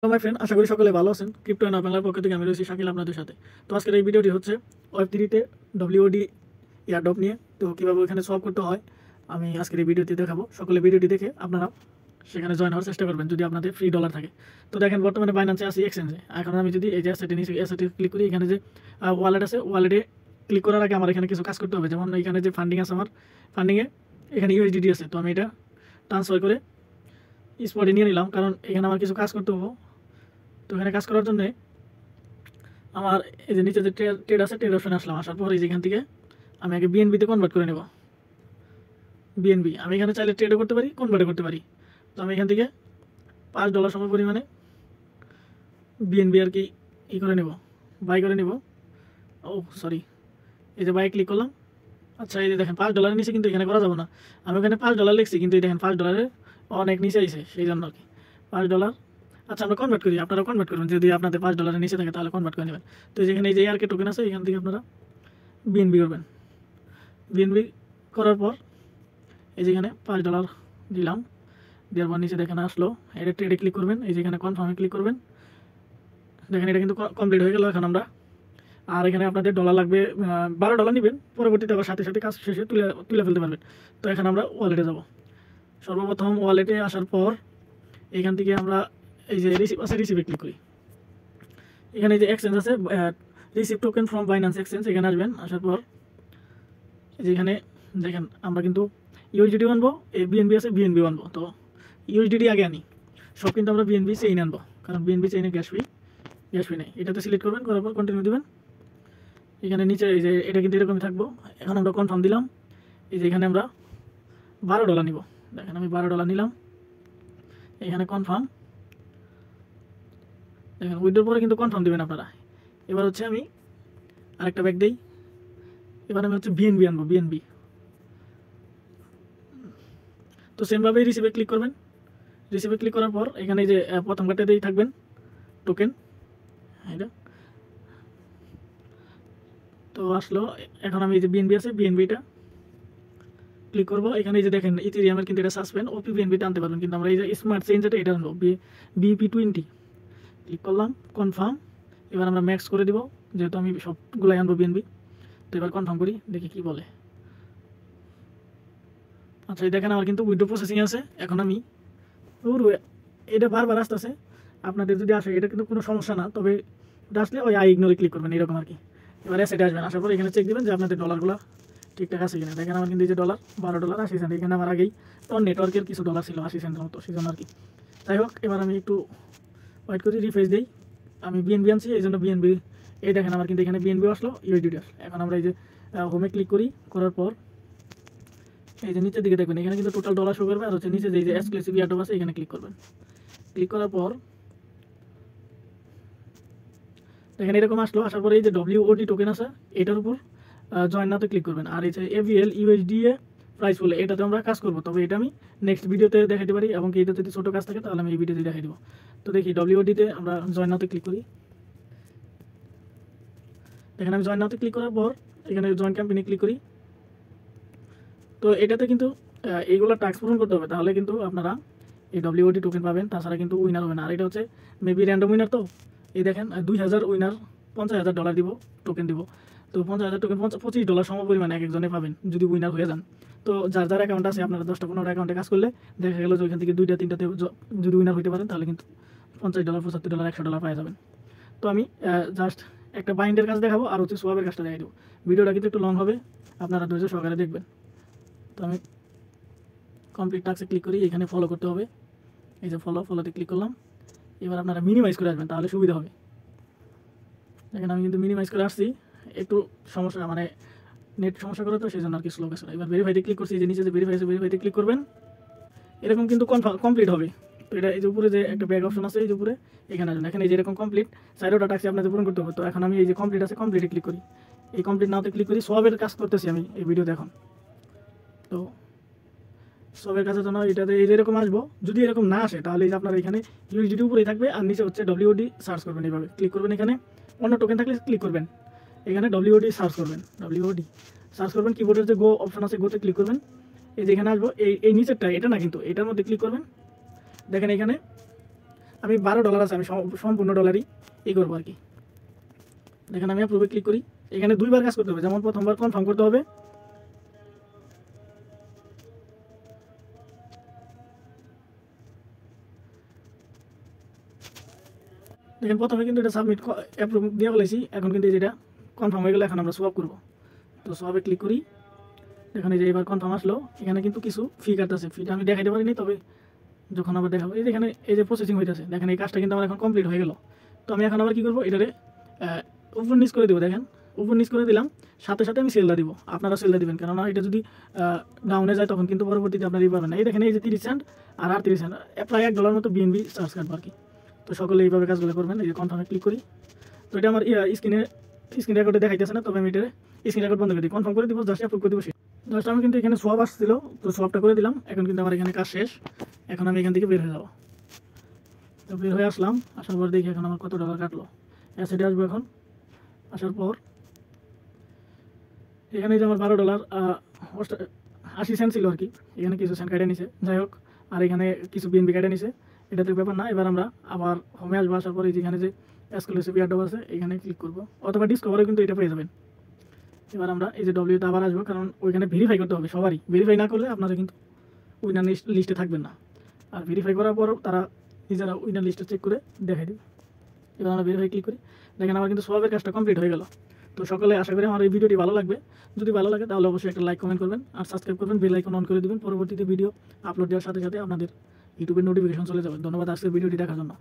Hello my friend, আশা করি সকলে ভালো আছেন। ক্রিপ্টো এন্ড বাংলার পক্ষ থেকে আমি রয়েছি শাকিল আপনাদের সাথে। তো আজকের এই ভিডিওটি হচ্ছে ওয়েব3তে ডব্লিউডি এয়ারড্রপ নিয়ে। তো কীভাবে ওখানে সলভ করতে হয় আমি আজকের এই ভিডিওটি দেখাবো। সকলে ভিডিওটি দেখে আপনারা সেখানে জয়েন হওয়ার চেষ্টা করবেন যদি আপনাদের ফ্রি ডলার থাকে। তো দেখেন বর্তমানে বাইন্যান্সে আছি এক্সচেঞ্জে। এখন আমি যদি এই যে অ্যাসেটে নিচে অ্যাসেটে ক্লিক করি, এখানে যে ওয়ালেট আছে, ওয়ালেটে ক্লিক করার আগে আমার এখানে কিছু কাজ করতে হবে। যেমন এখানে যে ফান্ডিং আছে, আমার ফান্ডিংয়ে এখানে ইউএসডিটি আছে। তো আমি এটা ট্রান্সফার করে স্পটে নিয়ে নিলাম, কারণ এখানে আমার কিছু কাজ করতে হবে। তো এখানে কাজ করার জন্য আমার এই যে নিচে যে ট্রেড আছে, ট্রেড অপশনে আসলাম। আসার পর এই যেখান থেকে আমি আগে বিএনবিতে কনভার্ট করে নেব। বিএনবি আমি এখানে চাইলে ট্রেডও করতে পারি, কনভার্টও করতে পারি। তো আমি এখান থেকে $5 সম পরিমাণে বিএনবি আর কি করে নেব, বাই করে নেব। ও সরি, এই যে বাই ক্লিক করলাম। আচ্ছা, এই যে দেখেন $5 নিচে কিন্তু এখানে করা যাবে না। আমি ওখানে $5 লিখছি, কিন্তু এই দেখেন $5 অনেক নিচে আইছে, সেই জন্য আর কি $5। আচ্ছা, আমরা কনভার্ট করি, আপনারা কনভার্ট করবেন। যদি আপনাদের $5 নিচে থাকে তাহলে কনভার্ট করে নেবেন। তো যেখানে এই যে ARK টোকেন আছে, এখান থেকে আপনারা বিএনবি করবেন। বিএনবি করার পর এই যেখানে $5 দিলাম, দেওয়ার পর নিচে দেখেন আসলো, এটা ট্রেডে ক্লিক করবেন। এই যেখানে কনফার্মে ক্লিক করবেন। দেখেন এটা কিন্তু কমপ্লিট হয়ে গেল। এখন আমরা আর এখানে আপনাদের ডলার লাগবে $12 নেবেন, পরবর্তীতে আবার সাথে সাথে কাজ শেষে তুলে ফেলতে পারবেন। তো এখন আমরা ওয়ালেটে যাব। সর্বপ্রথম ওয়ালেটে আসার পর এখান থেকে আমরা এই যে রিসিভ আছে, রিসিভে ক্লিক করি। এখানে যে এক্সচেঞ্জ আছে, receive token from Binance exchange, এখানে আসবেন। আসার পর যেখানে দেখেন আমরা কিন্তু ইউএসডিটি আনবো, এই বিএনবি আছে, বিএনবি আনবো। তো ইউএসডিটি আগে আনি, সব কিন্তু আমরা বিএনবি চেইন আনবো, কারণ বিএনবি চেইনে গ্যাস ফি নেই। এটাতে সিলেক্ট করবেন, করার পর কন্টিনিউ দেবেন। এখানে নিচে এই যে এটা কিন্তু এরকমই থাকবো। এখন আমরা কনফার্ম দিলাম। এই যে এখানে আমরা $12 নিব। দেখেন আমি $12 নিলাম, এখানে কনফার্ম। দেখেন উইথড্রর পরে কিন্তু কনফার্ম দেবেন আপনারা। এবার হচ্ছে আমি আরেকটা ব্যাগ দিই। এবার আমি হচ্ছে বিএনবি আনবো, বিএনবি। তো সেমভাবেই রিসিভে ক্লিক করবেন। রিসিভে ক্লিক করার পর এখানে যে প্রথম কার্ডটাতেই থাকবেন টোকেন, এটা তো আসলো। এখন আমি এই যে বিএনবি আছে, বিএনবিটা ক্লিক করবো। এখানে এই যে দেখেন ইথেরিয়ামের কিন্তু এটা সাসপেন্ড, ওপি বিএনবিতে আনতে পারবেন, কিন্তু আমরা এই যে স্মার্ট চেইন যেটা এটা আনবো, BP20 ক্লিক করলাম, কনফার্ম। এবার আমরা ম্যাক্স করে দিব, যেহেতু আমি সবগুলাই আনবো বিএনবি। তো এবার কনফার্ম করি, দেখি কি বলে। আচ্ছা, এই দেখেন আমার কিন্তু উইথড্র প্রসেসিং আছে। এখন আমি এটা বারবার আসতেছে, আপনাদের যদি আসে এটা কিন্তু কোনো সমস্যা না, তবে এটা আসলে ওই ইগনোরে ক্লিক করবেন, এরকম আর কি। এবার সেটা আসবেন, আসার পর এখানে চেক দেবেন যে আপনাদের ডলারগুলো ঠিকঠাক আছে কিনা। দেখেন আমার কিন্তু এই যে $12.80, এখানে আমার আগেই তোর নেটওয়ার্কের কিছু ডলার ছিল 80 সেন্টের মতো, সেই জন্য আর কি। যাই হোক, এবার আমি একটু ওয়েট করি, রিফ্রেশ দিই। আমি বিএনবি আনছি, এই জন্য বিএনবি, এই দেখেন আমার কিন্তু এখানে বিএনবি আসলো, ইউএসডিটি আসলো। এখন আমরা এই যে হোমে ক্লিক করি, করার পর এই যে নিচের দিকে দেখবেন এখানে কিন্তু টোটাল ডলার শো করবে। আর হচ্ছে নিচে যে এক্সক্লুসিভ এয়ারড্রপ আছে, এখানে ক্লিক করবেন। ক্লিক করার পর দেখেন এরকম আসলো। আসার পরে এই যে WOD টোকেন আছে, এটার উপর জয়েন নাতে ক্লিক করবেন। আর এই যে AVL USDA প্রাইস বলে, এটাতে আমরা কাজ করবো, তবে এটা আমি নেক্সট ভিডিওতে দেখাতে পারি, এবং এটা যদি ছোটো কাজ থাকে তাহলে আমি এই ভিডিওতে দেখাই দেবো। তো দেখি WOD-তে আমরা জয়েন নাতে ক্লিক করি। দেখেন আমি জয়েন নাতে ক্লিক করার পর এখানে জয়েন ক্যাম্পেইনে ক্লিক করি। তো এটাতে কিন্তু এইগুলো টাস্ক পূরণ করতে হবে, তাহলে কিন্তু আপনারা এই WOD টোকেন পাবেন, তাছাড়া কিন্তু উইনার হবে না। আর এটা হচ্ছে মেবি র্যান্ডম উইনার। তো এই দেখেন 2000 উইনার, $50,000 দিব, টোকেন দিব। তো 50,000 টোকেন $25 সম পরিমাণে এক একজনে পাবেন যদি উইনার হয়ে যান। তো যার যার অ্যাকাউন্ট আছে, আপনারা 10টা-15টা অ্যাকাউন্টে কাজ করলে দেখা গেল যে ওইখান থেকে 2টা-3টাতে যদি উইনার হইতে পারেন, তাহলে কিন্তু $50, $75, $100 পাওয়া যাবেন। তো আমি জাস্ট একটা বাইন্ডের কাজ দেখাবো, আর হচ্ছে সোয়াবের কাজটা দেখাই দেবো। ভিডিওটা কিন্তু একটু লং হবে, আপনারা ধৈর্য সহকারে দেখবেন। তো আমি কমপ্লিট টাস্কে ক্লিক করি, এখানে ফলো করতে হবে। এই যে ফলোতে ক্লিক করলাম। এবার আপনারা মিনিমাইজ করে আসবেন, তাহলে সুবিধা হবে। দেখেন আমি কিন্তু মিনিমাইজ করে আসছি, একটু সমস্যা মানে নেট সমস্যা করে, তো সেই জন্য আর কি স্লো গেছে। এবার ভেরিফাইতে ক্লিক করছি, যে নিচে যে ভেরিফাই আছে, ভেরিফাইতে ক্লিক করবেন। এরকম কিন্তু কমপ্লিট হবে। তো এটা এই যে উপরে যে একটা ব্যাগ অপশন আছে, এই যে উপরে এখানে আসবেন। এখানে এই যে এরকম কমপ্লিট সাইডটা টাক্সি আপনাদের পূরণ করতে হবে। তো এখন আমি এই যে কমপ্লিট আছে, কমপ্লিটে ক্লিক করি। এই কমপ্লিট নাওতে ক্লিক করি। সবের কাজ করতেছি আমি এই ভিডিওতে এখন। তো সবের কাছে জন্য এটাতে এই যে এরকম আসবো। যদি এরকম না আসে, তাহলে এই যে আপনার এখানে ইউএসডিটি উপরেই থাকবে, আর নিচে হচ্ছে WOD সার্চ করবেন। এইভাবে ক্লিক করবেন, এখানে অন্য টোকেন থাকলে ক্লিক করবেন, এখানে WOD সার্চ করবেন। WOD সার্চ করবেন, কিবোর্ডের যে গো অপশন আছে, গোতে ক্লিক করবেন। এই যে এখানে আসবো, এই নিচেরটা, এটা না কিন্তু এটার মধ্যে ক্লিক করবেন। দেখেন এখানে আমি $12 আছে, আমি সম্পূর্ণ ডলারই করবো আর কি। দেখেন আমি অ্যাপ্রুভে ক্লিক করি। এখানে 2বার কাজ করতে হবে, যেমন প্রথমবার কনফার্ম করতে হবে, দেখেন প্রথমে কিন্তু এটা সাবমিট অ্যাপ্রুভ দিয়ে বলেছি, এখন কিন্তু যেটা কনফার্ম হয়ে গেলে এখন আমরা সোয়াপ করবো। তো সোয়াপে ক্লিক করি, এখানে যে এবার কনফার্ম আসলো, এখানে কিন্তু কিছু ফি কাটতেছে, ফিটা আমি দেখাইতে পারিনি, তবে যখন আবার দেখাবো এই যেখানে এই যে প্রসেসিং হইতেছে, দেখেন এই কাজটা কিন্তু আমার এখন কমপ্লিট হয়ে গেল। তো আমি এখন আবার কী করবো, এটারে উপর নিচ করে দেবো, দেখেন উপর নিচ করে দিলাম, সাথে সাথে আমি সেলটা দিব, আপনারা সেলটা দিবেন, কেননা এটা যদি ডাউনে যায় তখন কিন্তু পরবর্তীতে আপনারা পাবেন না। এই দেখেন এই যে 30 সেন্ট আর 30 সেন্ট, প্রায় $1 মতো বিএনবি চার্জ কাটবো আর কি। তো সকলে এইভাবে কাজগুলো করবেন। এই যে কনফার্মে ক্লিক করি, তো এটা আমার স্ক্রিন রেকর্ডে দেখাইতেছে না, তবে আমি এটা স্ক্রিন রেকর্ড বন্ধ করে দিই, কনফার্ম করে দিব, জাস্ট অ্যাপ্রুভ করে দিব। জাস্ট আমি কিন্তু এখানে সোয়াপ আসছিল, তো সোয়াপটা করে দিলাম, এখন কিন্তু আমার এখানে কাজ শেষ। এখন আমি এখান থেকে বের হয়ে যাবো। তো বের হয়ে আসলাম, আসার পর দেখি এখন আমার কত ডলার কাটলো। অ্যাসেটে আসবো এখন, আসার পর এখানে যে আমার $12.80 ছিল আর কি, এখানে কিছু সেন্ট কেটে নিছে, যাই হোক, আর এখানে কিছু বিএনবি কেটে নিছে, এটা তো ব্যাপার না। এবার আমরা আবার হোমে আসবো, আসার পরে যেখানে যে এক্সক্লুসিভ এয়ারড্রপ আছে এখানে ক্লিক করবো, অথবা ডিসকভারে কিন্তু এটা পেয়ে যাবেন। এবার আমরা এই যে ডব্লিউতে আবার আসবো, কারণ ওইখানে ভেরিফাই করতে হবে সবারই, ভেরিফাই না করলে আপনারা কিন্তু উইনার লিস্টে থাকবেন না। আর ভেরিফাই করার পর তারা নিজেরা উইনার লিস্টে চেক করে দেখাই দেবে। এবার আমরা ভেরিফাই ক্লিক করি, দেখেন আমার কিন্তু সবের কাজটা কমপ্লিট হয়ে গেল। তো সকলে আশা করি আমার এই ভিডিওটি ভালো লাগবে, যদি ভালো লাগে তাহলে অবশ্যই একটা লাইক কমেন্ট করবেন আর সাবস্ক্রাইব করবেন, বেল আইকন অন করে দেবেন, পরবর্তীতে ভিডিও আপলোড দেওয়ার সাথে সাথে আপনাদের ইউটিউবের নোটিফিকেশন চলে যাবে। ধন্যবাদ আজকের ভিডিওটি দেখার জন্য।